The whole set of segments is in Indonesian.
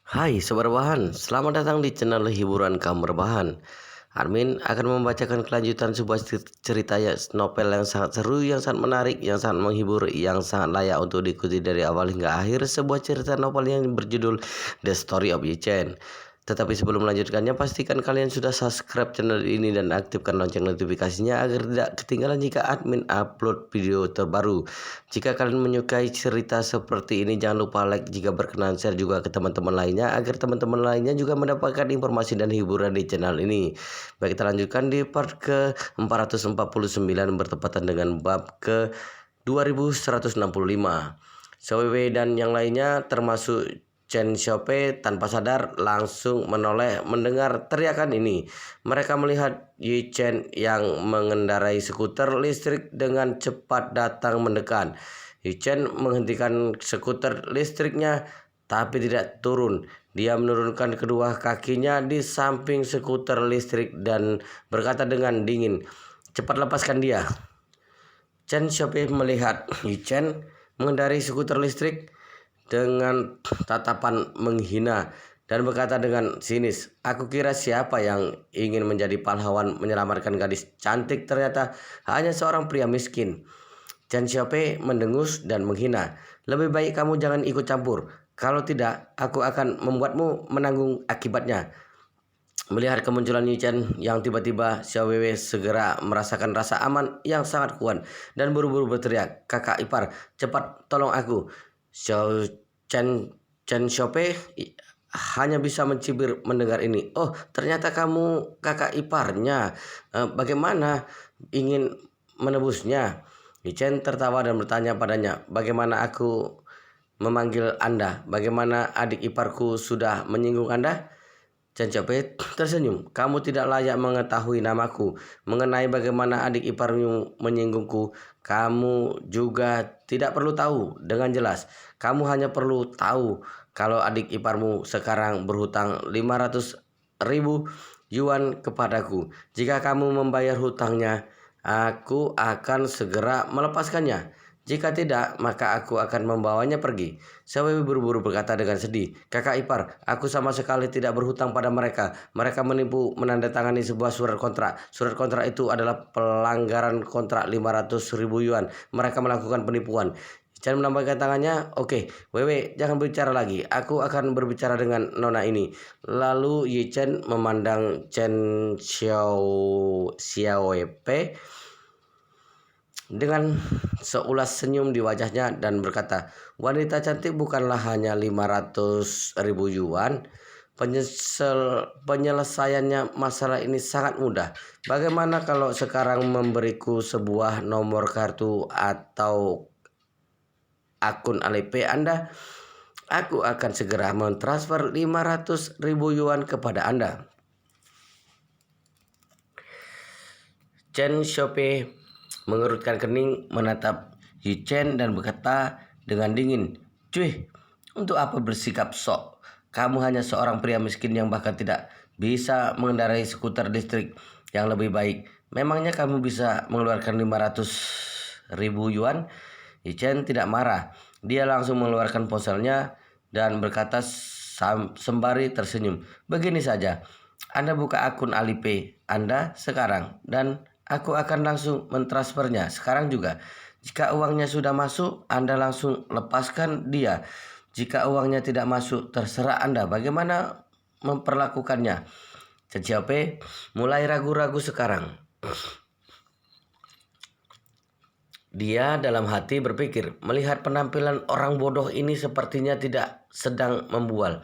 Hai Sobat Rebahan, selamat datang di channel hiburan kamu rebahan. Armin akan membacakan kelanjutan sebuah cerita novel yang sangat seru, yang sangat menarik, yang sangat menghibur, yang sangat layak untuk diikuti dari awal hingga akhir. Sebuah cerita novel yang berjudul The Story of Yi Chen. Tetapi sebelum melanjutkannya, pastikan kalian sudah subscribe channel ini dan aktifkan lonceng notifikasinya agar tidak ketinggalan jika admin upload video terbaru. Jika kalian menyukai cerita seperti ini, jangan lupa like, jika berkenan share juga ke teman-teman lainnya agar teman-teman lainnya juga mendapatkan informasi dan hiburan di channel ini. Baik, kita lanjutkan di part ke 449 bertepatan dengan bab ke 2165. Xiaowei dan yang lainnya termasuk Chen Xiaopei tanpa sadar langsung menoleh mendengar teriakan ini. Mereka melihat Yi Chen yang mengendarai skuter listrik dengan cepat datang mendekat. Yi Chen menghentikan skuter listriknya tapi tidak turun. Dia menurunkan kedua kakinya di samping skuter listrik dan berkata dengan dingin, "Cepat lepaskan dia." Chen Xiaopei melihat Yi Chen mengendarai skuter listrik dengan tatapan menghina dan berkata dengan sinis, "Aku kira siapa yang ingin menjadi pahlawan menyelamatkan gadis cantik, ternyata hanya seorang pria miskin." Chen Xiaopei mendengus dan menghina, "Lebih baik kamu jangan ikut campur. Kalau tidak, aku akan membuatmu menanggung akibatnya." Melihat kemunculan Yi Chen yang tiba-tiba, Xiao Wei segera merasakan rasa aman yang sangat kuat dan buru-buru berteriak, "Kakak ipar, cepat tolong aku." Xiao Chen Chen Xiaopei hanya bisa mencibir mendengar ini. "Oh, ternyata kamu kakak iparnya. Bagaimana ingin menebusnya?" Yi Chen tertawa dan bertanya padanya, "Bagaimana aku memanggil Anda? Bagaimana adik iparku sudah menyinggung Anda?" Chen Xiaopei tersenyum. "Kamu tidak layak mengetahui namaku. Mengenai bagaimana adik iparmu menyenggungku, kamu juga tidak perlu tahu dengan jelas. Kamu hanya perlu tahu kalau adik iparmu sekarang berhutang 500.000 yuan kepadaku. Jika kamu membayar hutangnya, aku akan segera melepaskannya. Jika tidak, maka aku akan membawanya pergi." Sawewi buru-buru berkata dengan sedih, "Kakak ipar, aku sama sekali tidak berhutang pada mereka. Mereka menipu menandatangani sebuah surat kontrak. Surat kontrak itu adalah pelanggaran kontrak 500.000 yuan. Mereka melakukan penipuan." Chen melambaikan tangannya. "Oke, Wewe, jangan bicara lagi. Aku akan berbicara dengan nona ini." Lalu Yi Chen memandang Chen Xiaope dengan seulas senyum di wajahnya dan berkata, "Wanita cantik bukanlah hanya 500.000 yuan. Penyelesaiannya masalah ini sangat mudah. Bagaimana kalau sekarang memberiku sebuah nomor kartu atau akun Alipay Anda? Aku akan segera mentransfer 500.000 yuan kepada Anda." Chen Xiaopei mengerutkan kening, menatap Yi Chen dan berkata dengan dingin, "Cuy, untuk apa bersikap sok? Kamu hanya seorang pria miskin yang bahkan tidak bisa mengendarai skuter listrik yang lebih baik. Memangnya kamu bisa mengeluarkan 500.000 yuan?" Yi Chen tidak marah. Dia langsung mengeluarkan ponselnya dan berkata sembari tersenyum, "Begini saja, Anda buka akun Alipay Anda sekarang dan aku akan langsung mentransfernya sekarang juga. Jika uangnya sudah masuk, Anda langsung lepaskan dia. Jika uangnya tidak masuk, terserah Anda bagaimana memperlakukannya." Chen Xiaopei mulai ragu-ragu sekarang. Dia dalam hati berpikir, melihat penampilan orang bodoh ini sepertinya tidak sedang membual.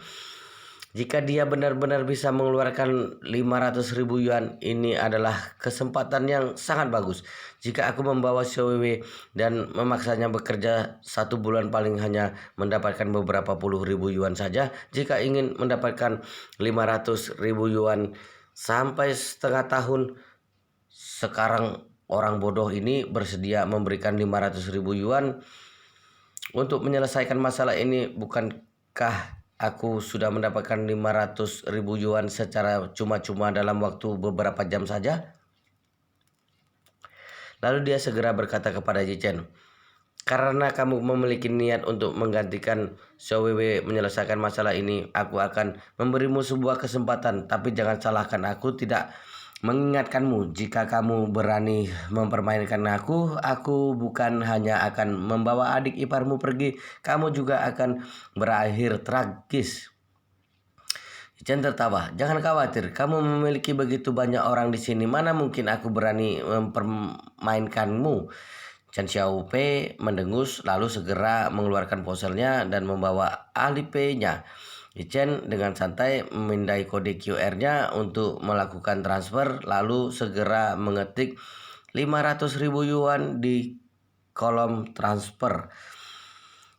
Jika dia benar-benar bisa mengeluarkan 500.000 yuan, ini adalah kesempatan yang sangat bagus. Jika aku membawa Xiaowe dan memaksanya bekerja 1 bulan, paling hanya mendapatkan beberapa puluh ribu yuan saja. Jika ingin mendapatkan 500.000 yuan sampai setengah tahun, sekarang orang bodoh ini bersedia memberikan 500.000 yuan untuk menyelesaikan masalah ini. Bukankah aku sudah mendapatkan 500.000 yuan secara cuma-cuma dalam waktu beberapa jam saja? Lalu dia segera berkata kepada Yi Chen, Karena kamu memiliki niat untuk menggantikan Xiao Wei menyelesaikan masalah ini, aku akan memberimu sebuah kesempatan. Tapi jangan salahkan aku tidak mengingatkanmu. Jika kamu berani mempermainkan aku bukan hanya akan membawa adik iparmu pergi, kamu juga akan berakhir tragis. Chen tertawa. Jangan khawatir, kamu memiliki begitu banyak orang di sini. Mana mungkin aku berani mempermainkanmu? Chen Xiaopei mendengus lalu segera mengeluarkan ponselnya dan membawa Alipay-nya. Chen dengan santai memindai kode QR-nya untuk melakukan transfer lalu segera mengetik 500.000 yuan di kolom transfer.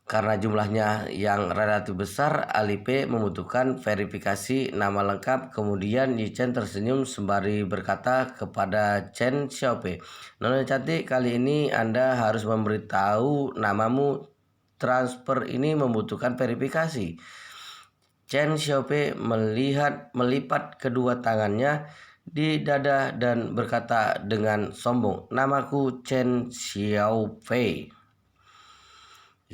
Karena jumlahnya yang relatif besar, Alipay membutuhkan verifikasi nama lengkap. Kemudian Chen tersenyum sembari berkata kepada Chen Xiaopei, "Nona cantik, kali ini Anda harus memberitahu namamu. Transfer ini membutuhkan verifikasi." Chen Xiaopei melipat kedua tangannya di dada dan berkata dengan sombong, "Namaku Chen Xiaopei."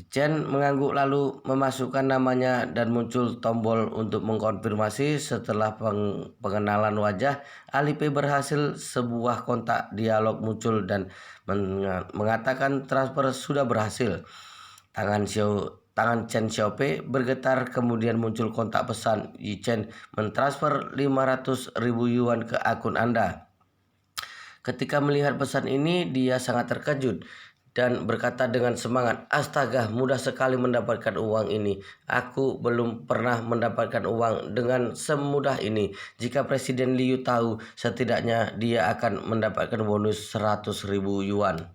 Chen mengangguk lalu memasukkan namanya dan muncul tombol untuk mengkonfirmasi. Setelah pengenalan wajah, Alipay berhasil, sebuah kontak dialog muncul dan mengatakan transfer sudah berhasil. Tangan Chen Xiaopei bergetar, kemudian muncul kontak pesan, "Chen mentransfer 500.000 yuan ke akun Anda." Ketika melihat pesan ini, dia sangat terkejut dan berkata dengan semangat, "Astaga, mudah sekali mendapatkan uang ini. Aku belum pernah mendapatkan uang dengan semudah ini. Jika Presiden Liu tahu, setidaknya dia akan mendapatkan bonus 100.000 yuan."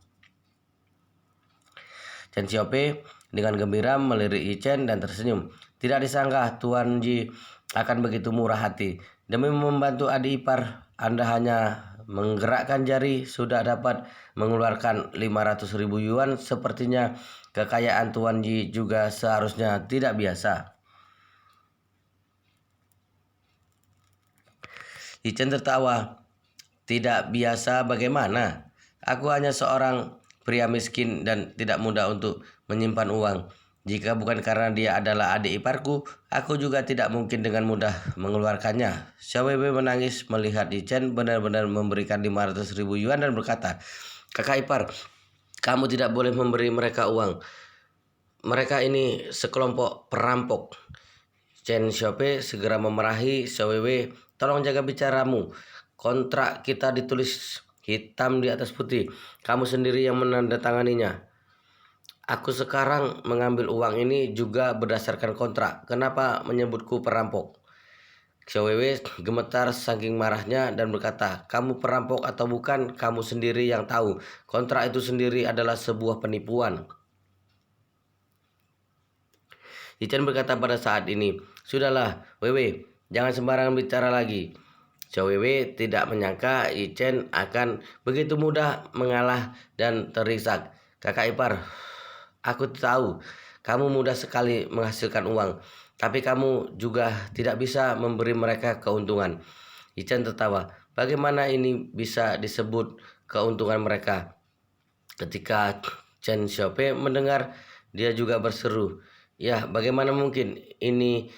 Chen Xiaopei dengan gembira melirik Chen dan tersenyum. "Tidak disangka Tuan Ji akan begitu murah hati. Demi membantu adik ipar, Anda hanya menggerakkan jari sudah dapat mengeluarkan 500.000 yuan. Sepertinya kekayaan Tuan Ji juga seharusnya tidak biasa." Chen tertawa. "Tidak biasa bagaimana? Aku hanya seorang pria miskin dan tidak mudah untuk menyimpan uang. Jika bukan karena dia adalah adik iparku, aku juga tidak mungkin dengan mudah mengeluarkannya." Xiao Wei menangis melihat Chen benar-benar memberikan 500.000 yuan dan berkata, "Kakak ipar, kamu tidak boleh memberi mereka uang. Mereka ini sekelompok perampok." Chen Xiaopei segera memarahi Xiao Wei, "Tolong jaga bicaramu. Kontrak kita ditulis hitam di atas putih. Kamu sendiri yang menandatanganinya. Aku sekarang mengambil uang ini juga berdasarkan kontrak. Kenapa menyebutku perampok?" Xiao Wei gemetar saking marahnya dan berkata, "Kamu perampok atau bukan, kamu sendiri yang tahu. Kontrak itu sendiri adalah sebuah penipuan." Chen berkata pada saat ini, "Sudahlah, Wei, jangan sembarangan bicara lagi." Xiao Wei tidak menyangka Chen akan begitu mudah mengalah dan terisak. "Kakak ipar, aku tahu kamu mudah sekali menghasilkan uang, tapi kamu juga tidak bisa memberi mereka keuntungan." Chen tertawa. "Bagaimana ini bisa disebut keuntungan mereka?" Ketika Chen Xiaopei mendengar, dia juga berseru, "Ya, bagaimana mungkin ini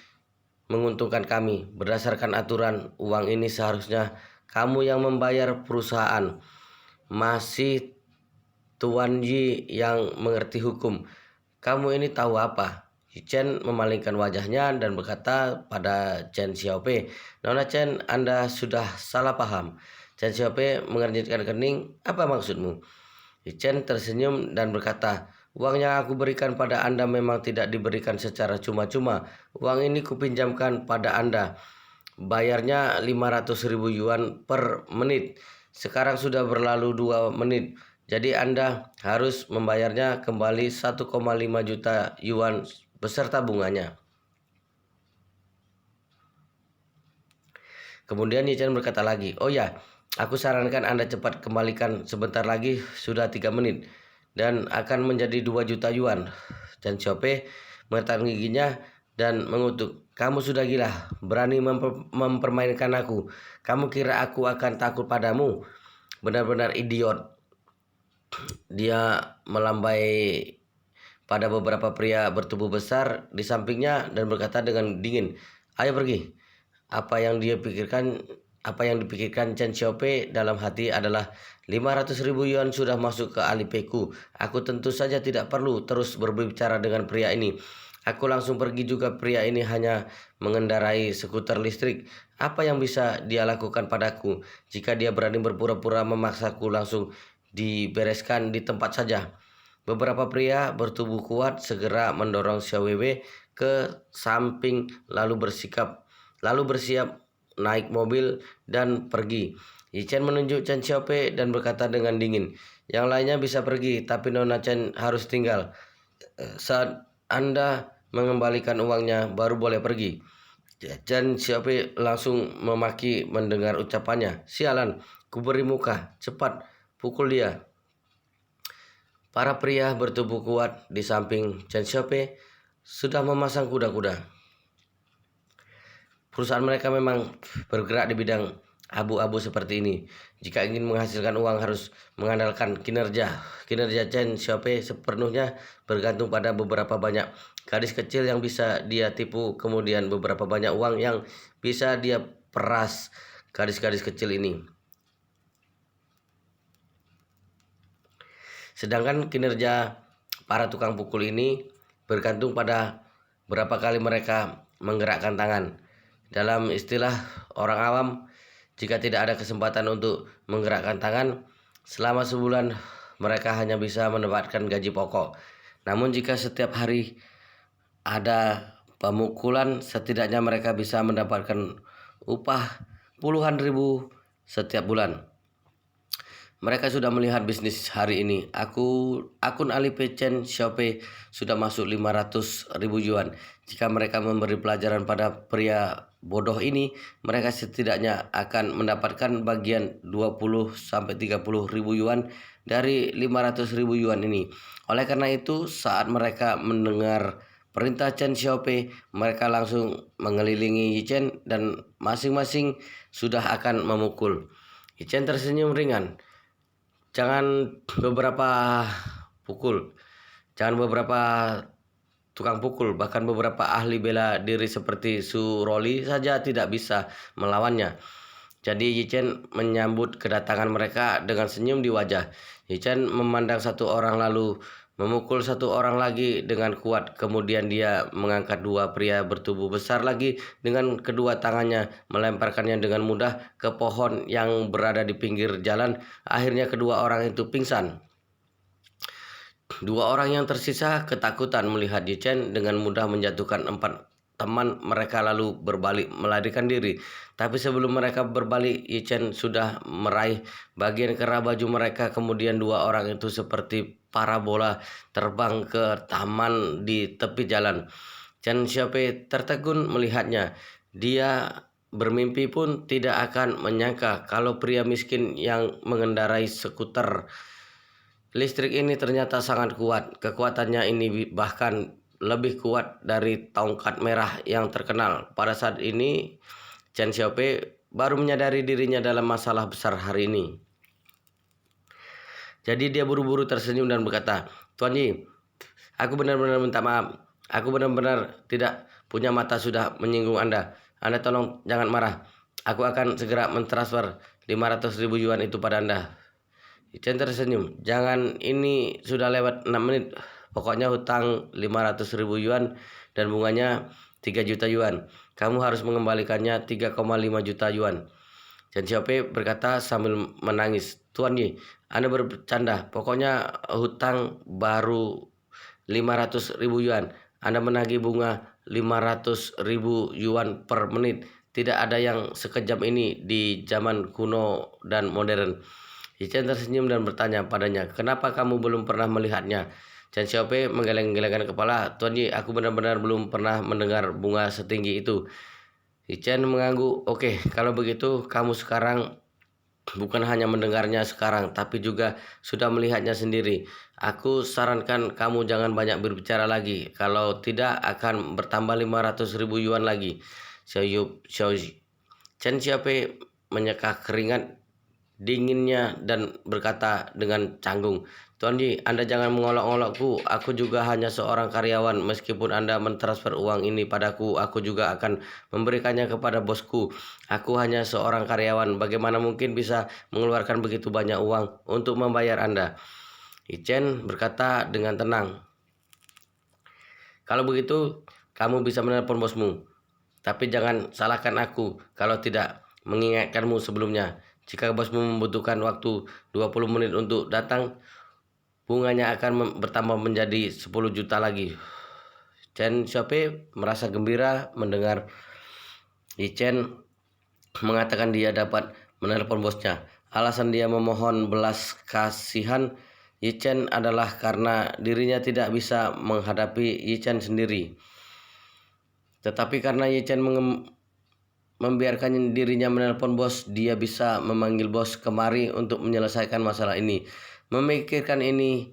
menguntungkan kami? Berdasarkan aturan, uang ini seharusnya kamu yang membayar perusahaan. Masih Tuan Yi yang mengerti hukum. Kamu ini tahu apa?" Chen memalingkan wajahnya dan berkata pada Chen Xiaopei, "Nona Chen, Anda sudah salah paham." Chen Xiaopei mengernyitkan kening, "Apa maksudmu?" Chen tersenyum dan berkata, "Uang yang aku berikan pada Anda memang tidak diberikan secara cuma-cuma. Uang ini kupinjamkan pada Anda. Bayarnya 500.000 yuan per menit. Sekarang sudah berlalu 2 menit. Jadi Anda harus membayarnya kembali 1,5 juta yuan beserta bunganya." Kemudian Chen berkata lagi, "Oh ya, aku sarankan Anda cepat kembalikan sebentar lagi, sudah 3 menit. Dan akan menjadi 2 juta yuan." Chen Xiaopei mengertakkan giginya dan mengutuk, "Kamu sudah gila, berani mempermainkan aku. Kamu kira aku akan takut padamu? Benar-benar idiot." Dia melambai pada beberapa pria bertubuh besar di sampingnya dan berkata dengan dingin, "Ayo pergi." Apa yang dipikirkan Chen Xiaopei dalam hati adalah 500.000 yuan sudah masuk ke Alipeku. Aku tentu saja tidak perlu terus berbicara dengan pria ini. Aku langsung pergi juga. Pria ini hanya mengendarai skuter listrik. Apa yang bisa dia lakukan padaku? Jika dia berani berpura-pura memaksaku, langsung dibereskan di tempat saja. Beberapa pria bertubuh kuat segera mendorong Xiao Weiwei ke samping lalu bersiap naik mobil dan pergi. Yi Chen menunjuk Chen Xiaopei dan berkata dengan dingin, "Yang lainnya bisa pergi, tapi Nona Chen harus tinggal. Saat Anda mengembalikan uangnya, baru boleh pergi." Chen Xiaopei langsung memaki mendengar ucapannya. "Sialan, kuberi muka, cepat, pukul dia." Para pria bertubuh kuat di samping Chen Xiaopei sudah memasang kuda-kuda. Perusahaan mereka memang bergerak di bidang abu-abu seperti ini. Jika ingin menghasilkan uang harus mengandalkan kinerja. Kinerja Chen Xiaopei sepenuhnya bergantung pada beberapa banyak gadis kecil yang bisa dia tipu, kemudian beberapa banyak uang yang bisa dia peras gadis-gadis kecil ini. Sedangkan kinerja para tukang pukul ini bergantung pada berapa kali mereka menggerakkan tangan. Dalam istilah orang awam, jika tidak ada kesempatan untuk menggerakkan tangan, selama sebulan mereka hanya bisa mendapatkan gaji pokok. Namun jika setiap hari ada pemukulan, setidaknya mereka bisa mendapatkan upah puluhan ribu setiap bulan. Mereka sudah melihat bisnis hari ini. Akun Alipay Chen Xiaopei sudah masuk 500.000 yuan. Jika mereka memberi pelajaran pada pria bodoh ini, mereka setidaknya akan mendapatkan bagian 20-30.000 yuan dari 500.000 yuan ini. Oleh karena itu, saat mereka mendengar perintah Chen Xiaopei, mereka langsung mengelilingi Yi Chen dan masing-masing sudah akan memukul. Yi Chen tersenyum ringan. Jangan beberapa tukang pukul, bahkan beberapa ahli bela diri seperti Su Roli saja tidak bisa melawannya. Jadi Yi Chen menyambut kedatangan mereka dengan senyum di wajah. Yi Chen memandang satu orang lalu memukul satu orang lagi dengan kuat. Kemudian dia mengangkat dua pria bertubuh besar lagi dengan kedua tangannya, melemparkannya dengan mudah ke pohon yang berada di pinggir jalan. Akhirnya kedua orang itu pingsan. Dua orang yang tersisa ketakutan melihat Yi Chen dengan mudah menjatuhkan 4 teman mereka lalu berbalik melarikan diri. Tapi sebelum mereka berbalik, Yi Chen sudah meraih bagian kerah baju mereka. Kemudian dua orang itu seperti parabola terbang ke taman di tepi jalan. Chen Xiaopei tertegun melihatnya. Dia bermimpi pun tidak akan menyangka kalau pria miskin yang mengendarai skuter listrik ini ternyata sangat kuat. Kekuatannya ini bahkan lebih kuat dari tongkat merah yang terkenal. Pada saat ini, Chen Xiaopei baru menyadari dirinya dalam masalah besar hari ini. Jadi dia buru-buru tersenyum dan berkata, "Tuan Yi, aku benar-benar minta maaf. Aku benar-benar tidak punya mata sudah menyinggung Anda. Anda tolong jangan marah. Aku akan segera mentransfer 500.000 yuan itu pada Anda." Chen tersenyum. "Jangan, ini sudah lewat 6 menit. Pokoknya hutang 500.000 yuan dan bunganya 3 juta yuan. Kamu harus mengembalikannya 3,5 juta yuan." Chen Xiaopei berkata sambil menangis, "Tuan Yi, Anda bercanda. Pokoknya hutang baru 500.000 yuan. Anda menagih bunga 500.000 yuan per menit. Tidak ada yang sekejam ini di zaman kuno dan modern." Yi Chen tersenyum dan bertanya padanya, "Kenapa kamu belum pernah melihatnya?" Chen Xiaopei menggeleng-gelengkan kepala. "Tuan Yi, aku benar-benar belum pernah mendengar bunga setinggi itu." Yi Chen mengangguk. "Oke, kalau begitu kamu sekarang bukan hanya mendengarnya sekarang, tapi juga sudah melihatnya sendiri. Aku sarankan kamu jangan banyak berbicara lagi. Kalau tidak akan bertambah 500.000 yuan lagi." Chen Xiaopei menyeka keringat dinginnya dan berkata dengan canggung, Tuan Yi, Anda jangan mengolok-olokku. Aku juga hanya seorang karyawan. Meskipun Anda mentransfer uang ini padaku, aku juga akan memberikannya kepada bosku. Aku hanya seorang karyawan. Bagaimana mungkin bisa mengeluarkan begitu banyak uang untuk membayar Anda? Yi berkata dengan tenang. Kalau begitu, kamu bisa menelpon bosmu. Tapi jangan salahkan aku kalau tidak mengingatkanmu sebelumnya. Jika bosmu membutuhkan waktu 20 menit untuk datang, bunganya akan bertambah menjadi 10 juta lagi. Chen Xiaopei merasa gembira mendengar Yi Chen mengatakan dia dapat menelpon bosnya. Alasan dia memohon belas kasihan Yi Chen adalah karena dirinya tidak bisa menghadapi Yi Chen sendiri. Tetapi karena Yi Chen membiarkan dirinya menelpon bos, dia bisa memanggil bos kemari untuk menyelesaikan masalah ini. Memikirkan ini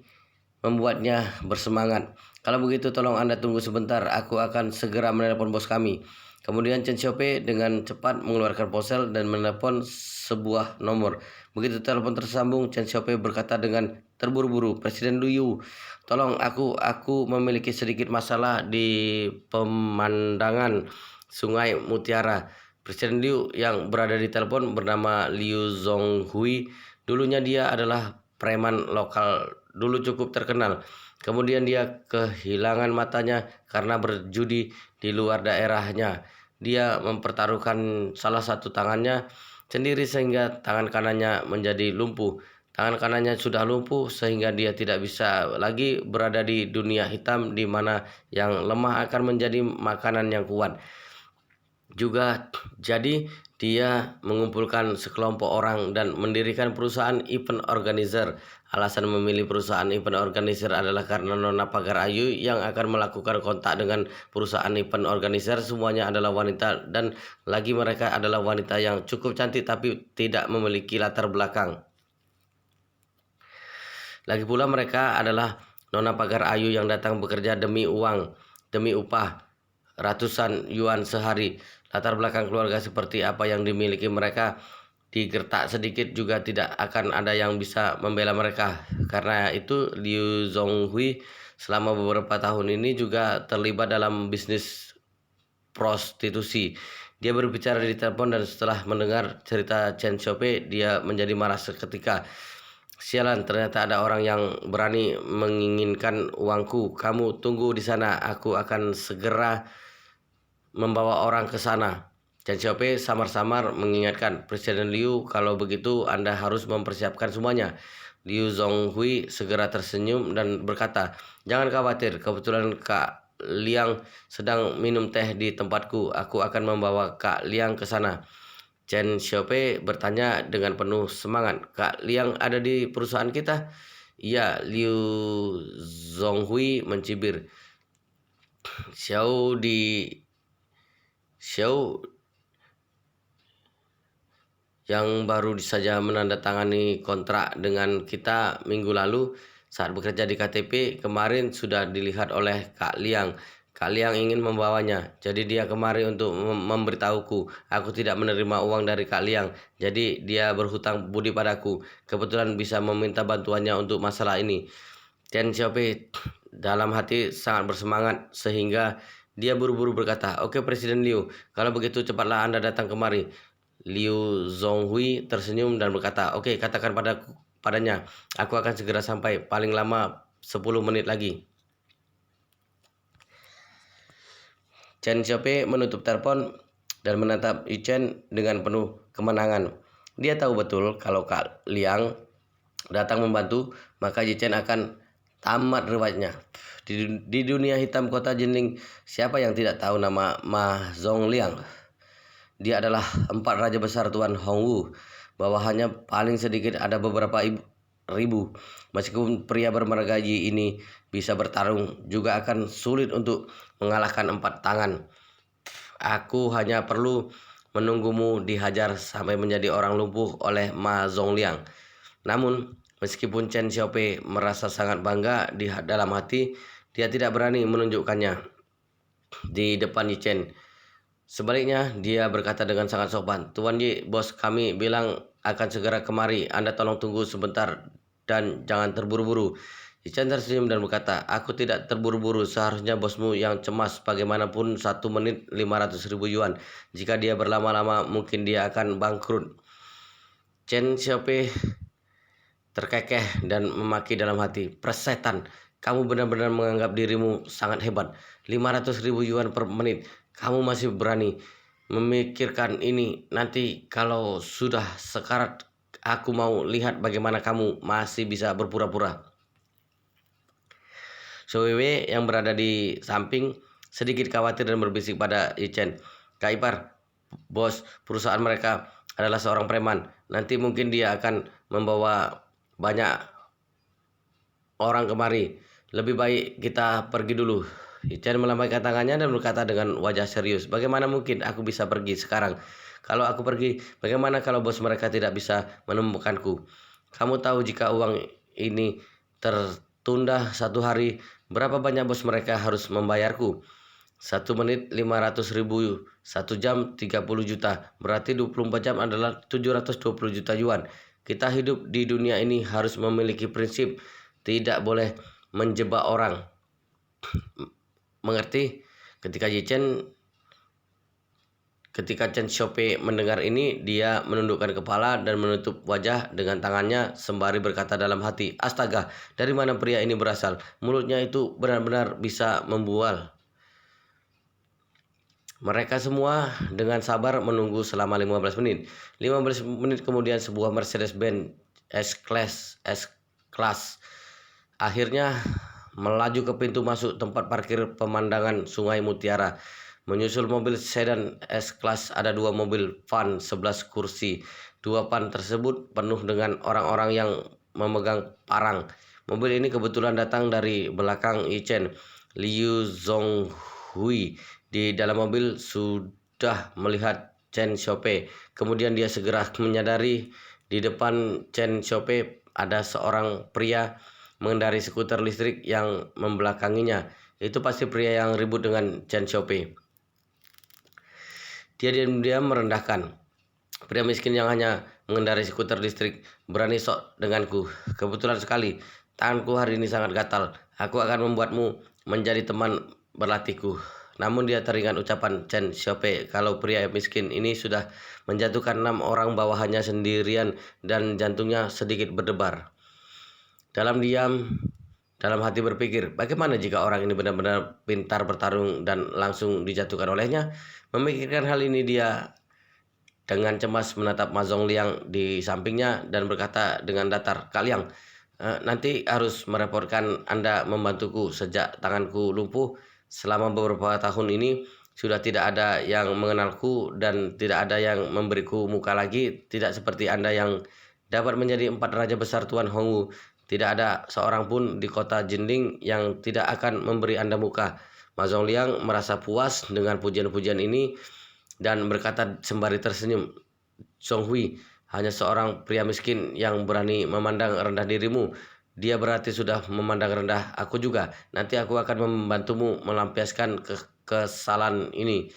membuatnya bersemangat. Kalau begitu tolong Anda tunggu sebentar, aku akan segera menelpon bos kami. Kemudian Chen Xiaopei dengan cepat mengeluarkan ponsel dan menelpon sebuah nomor. Begitu telepon tersambung, Chen Xiaopei berkata dengan terburu-buru, Presiden Liu, tolong aku memiliki sedikit masalah di pemandangan Sungai Mutiara. Presiden Liu yang berada di telepon bernama Liu Zhonghui. Dulunya dia adalah preman lokal dulu cukup terkenal. Kemudian dia kehilangan matanya karena berjudi di luar daerahnya. Dia mempertaruhkan salah satu tangannya sendiri sehingga tangan kanannya menjadi lumpuh. Tangan kanannya sudah lumpuh sehingga dia tidak bisa lagi berada di dunia hitam di mana yang lemah akan menjadi makanan yang kuat. Juga jadi dia mengumpulkan sekelompok orang dan mendirikan perusahaan event organizer. Alasan memilih perusahaan event organizer adalah karena Nona Pagar Ayu yang akan melakukan kontak dengan perusahaan event organizer semuanya adalah wanita, dan lagi mereka adalah wanita yang cukup cantik tapi tidak memiliki latar belakang. Lagi pula mereka adalah Nona Pagar Ayu yang datang bekerja demi uang, demi upah ratusan yuan sehari. Latar belakang keluarga seperti apa yang dimiliki mereka digertak sedikit juga tidak akan ada yang bisa membela mereka. Karena itu Liu Zhonghui selama beberapa tahun ini juga terlibat dalam bisnis prostitusi. Dia berbicara di telepon dan setelah mendengar cerita Chen Xiaopei dia menjadi marah seketika. Sialan, ternyata ada orang yang berani menginginkan uangku. Kamu tunggu di sana, aku akan segera membawa orang ke sana. Chen Xiaopei samar-samar mengingatkan Presiden Liu, kalau begitu Anda harus mempersiapkan semuanya. Liu Zhonghui segera tersenyum dan berkata, jangan khawatir, kebetulan Kak Liang sedang minum teh di tempatku. Aku akan membawa Kak Liang ke sana. Chen Xiaopei bertanya dengan penuh semangat, Kak Liang ada di perusahaan kita? Iya, Liu Zhonghui mencibir. Xiao yang baru saja menandatangani kontrak dengan kita minggu lalu saat bekerja di KTP kemarin sudah dilihat oleh Kak Liang. Kak Liang ingin membawanya, jadi dia kemari untuk memberitahuku. Aku tidak menerima uang dari Kak Liang, jadi dia berhutang budi padaku. Kebetulan bisa meminta bantuannya untuk masalah ini. Chen Xiaopei dalam hati sangat bersemangat sehingga dia buru-buru berkata, oke Presiden Liu, kalau begitu cepatlah Anda datang kemari. Liu Zhonghui tersenyum dan berkata, oke katakan padanya, aku akan segera sampai, paling lama 10 menit lagi. Chen Xiaopei menutup telepon dan menatap Yi Chen dengan penuh kemenangan. Dia tahu betul kalau Kak Liang datang membantu, maka Yi Chen akan tamat riwayatnya. Di dunia hitam kota Jinling, siapa yang tidak tahu nama Ma Zhongliang? Dia adalah 4 raja besar Tuan Hongwu. Bawahannya paling sedikit ada beberapa ribu. Meskipun pria bermarga Yi ini bisa bertarung, juga akan sulit untuk mengalahkan 4 tangan. Aku hanya perlu menunggumu dihajar sampai menjadi orang lumpuh oleh Ma Zhongliang. Namun, meskipun Chen Xiaopei merasa sangat bangga di dalam hati, dia tidak berani menunjukkannya di depan Yi Chen. Sebaliknya, dia berkata dengan sangat sopan, Tuan Yi, bos kami bilang akan segera kemari. Anda tolong tunggu sebentar dan jangan terburu-buru. Yi Chen tersenyum dan berkata, aku tidak terburu-buru, seharusnya bosmu yang cemas. Bagaimanapun 1 menit 500.000 yuan. Jika dia berlama-lama mungkin dia akan bangkrut. Chen Xiaopei terkekeh dan memaki dalam hati, persetan, kamu benar-benar menganggap dirimu sangat hebat. 500.000 yuan per menit, kamu masih berani memikirkan ini. Nanti kalau sudah sekarat, aku mau lihat bagaimana kamu masih bisa berpura-pura. Zhou Weiwei yang berada di samping sedikit khawatir dan berbisik pada Yi Chen, Kak Ipar, bos perusahaan mereka adalah seorang preman. Nanti mungkin dia akan membawa banyak orang kemari. Lebih baik kita pergi dulu. Yi Chen melambaikan tangannya dan berkata dengan wajah serius, bagaimana mungkin aku bisa pergi sekarang? Kalau aku pergi, bagaimana kalau bos mereka tidak bisa menemukanku? Kamu tahu jika uang ini tertunda 1 hari, berapa banyak bos mereka harus membayarku? 1 menit 500.000, 1 jam 30 juta, berarti 24 jam adalah 720 juta yuan. Kita hidup di dunia ini harus memiliki prinsip, tidak boleh menjebak orang. Mengerti? Ketika Chen Xiaopei mendengar ini, dia menundukkan kepala dan menutup wajah dengan tangannya sembari berkata dalam hati, astaga, dari mana pria ini berasal? Mulutnya itu benar-benar bisa membual. Mereka semua dengan sabar menunggu selama 15 menit. 15 menit kemudian sebuah Mercedes-Benz S-Class akhirnya melaju ke pintu masuk tempat parkir pemandangan Sungai Mutiara. Menyusul mobil sedan S-Class ada 2 mobil van 11 kursi. 2 van tersebut penuh dengan orang-orang yang memegang parang. Mobil ini kebetulan datang dari belakang Yi Chen. Liu Zhonghui di dalam mobil sudah melihat Chen Xiaopei. Kemudian dia segera menyadari di depan Chen Xiaopei ada seorang pria mengendarai skuter listrik yang membelakanginya. Itu pasti pria yang ribut dengan Chen Xiaopei. Dia diam-diam merendahkan. Pria miskin yang hanya mengendarai skuter listrik berani sok denganku. Kebetulan sekali, tanganku hari ini sangat gatal. Aku akan membuatmu menjadi teman berlatihku. Namun dia teringat ucapan Chen Xiaopei kalau pria miskin ini sudah menjatuhkan 6 orang bawahannya sendirian dan jantungnya sedikit berdebar. Dalam hati berpikir, bagaimana jika orang ini benar-benar pintar bertarung dan langsung dijatuhkan olehnya? Memikirkan hal ini, dia dengan cemas menatap Ma Zhongliang di sampingnya dan berkata dengan datar, Kak Liang, nanti harus merepotkan Anda membantuku. Sejak tanganku lumpuh selama beberapa tahun ini, sudah tidak ada yang mengenalku dan tidak ada yang memberiku muka lagi. Tidak seperti Anda yang dapat menjadi 4 raja besar Tuan Hongwu. Tidak ada seorang pun di kota Jinding yang tidak akan memberi Anda muka. Ma Zhongliang merasa puas dengan pujian-pujian ini dan berkata sembari tersenyum, Zhonghui hanya seorang pria miskin yang berani memandang rendah dirimu. Dia berarti sudah memandang rendah aku juga. Nanti aku akan membantumu melampiaskan kesalahan ini.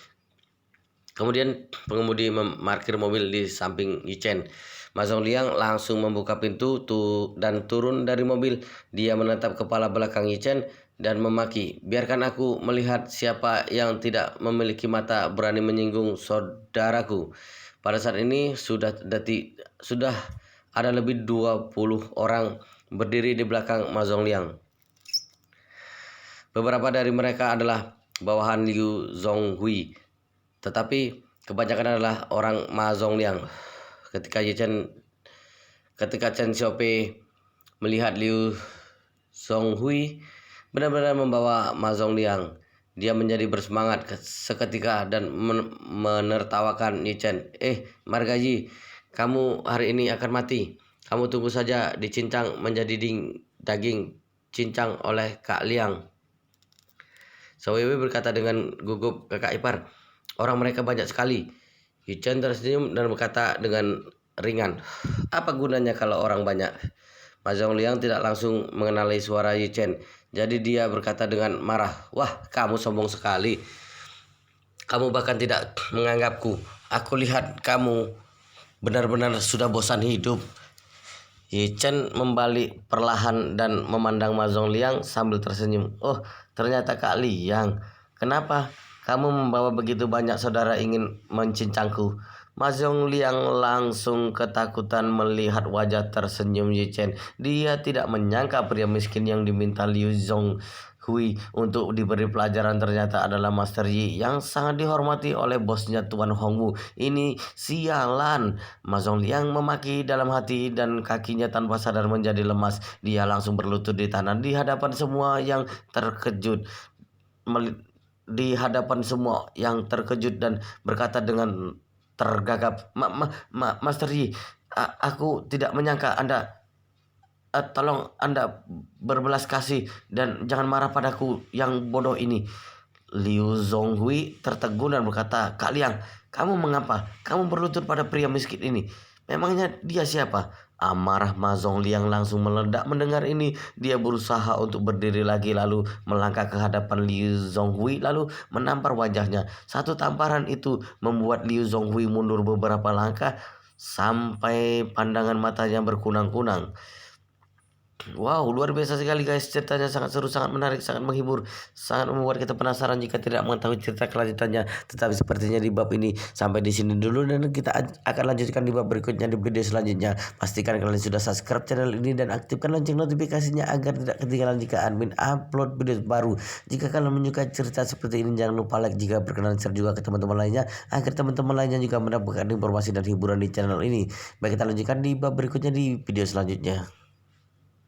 Kemudian pengemudi memarkir mobil di samping Yi Chen. Ma Zhongliang langsung membuka pintu dan turun dari mobil. Dia menatap kepala belakang Yi Chen dan memaki, biarkan aku melihat siapa yang tidak memiliki mata berani menyinggung saudaraku. Pada saat ini sudah ada lebih 20 orang berdiri di belakang Ma Zhongliang. Beberapa dari mereka adalah bawahan Liu Zhonghui, tetapi kebanyakan adalah orang Ma Zhongliang. Ketika Chen Xiaopei melihat Liu Zhonghui benar-benar membawa Ma Zhongliang, dia menjadi bersemangat seketika dan menertawakan Yi Chen. Margaji, kamu hari ini akan mati. Kamu tunggu saja dicincang menjadi daging cincang oleh Kak Liang. Zhou Weiwei berkata dengan gugup ke Kak Ipar, orang mereka banyak sekali. Yi Chen tersenyum dan berkata dengan ringan, apa gunanya kalau orang banyak? Ma Zhongliang tidak langsung mengenali suara Yi Chen, jadi dia berkata dengan marah, wah, kamu sombong sekali. Kamu bahkan tidak menganggapku. Aku lihat kamu benar-benar sudah bosan hidup. Yi Chen membalik perlahan dan memandang Ma Zhongliang sambil tersenyum. Oh, ternyata Kak Liang. Kenapa kamu membawa begitu banyak saudara ingin mencincangku? Ma Zhongliang langsung ketakutan melihat wajah tersenyum Yi Chen. Dia tidak menyangka pria miskin yang diminta Liu Zhonghui untuk diberi pelajaran ternyata adalah Master Yi yang sangat dihormati oleh bosnya Tuan Hongwu. Ini sialan. Ma Zhongliang memaki dalam hati dan kakinya tanpa sadar menjadi lemas. Dia langsung berlutut di tanah di hadapan semua yang terkejut. Di hadapan semua yang terkejut dan berkata dengan tergagap, Master Yi, aku tidak menyangka Anda. Tolong Anda berbelas kasih dan jangan marah padaku yang bodoh ini. Liu Zhonghui tertegun dan berkata, Kak Liang, kamu mengapa? Kamu berlutut pada pria miskin ini. Memangnya dia siapa? Amarah Ma Zhongliang langsung meledak mendengar ini. Dia berusaha untuk berdiri lagi lalu melangkah ke hadapan Liu Zhonghui lalu menampar wajahnya. Satu tamparan itu membuat Liu Zhonghui mundur beberapa langkah sampai pandangan matanya berkunang-kunang. Wow, luar biasa sekali guys, ceritanya sangat seru, sangat menarik, sangat menghibur, sangat membuat kita penasaran jika tidak mengetahui cerita kelanjutannya. Tetapi sepertinya di bab ini sampai di sini dulu dan kita akan lanjutkan di bab berikutnya di video selanjutnya. Pastikan kalian sudah subscribe channel ini dan aktifkan lonceng notifikasinya agar tidak ketinggalan jika admin upload video baru. Jika kalian menyukai cerita seperti ini jangan lupa like, jika berkenan share juga ke teman-teman lainnya agar teman-teman lainnya juga mendapatkan informasi dan hiburan di channel ini. Baik, kita lanjutkan di bab berikutnya di video selanjutnya.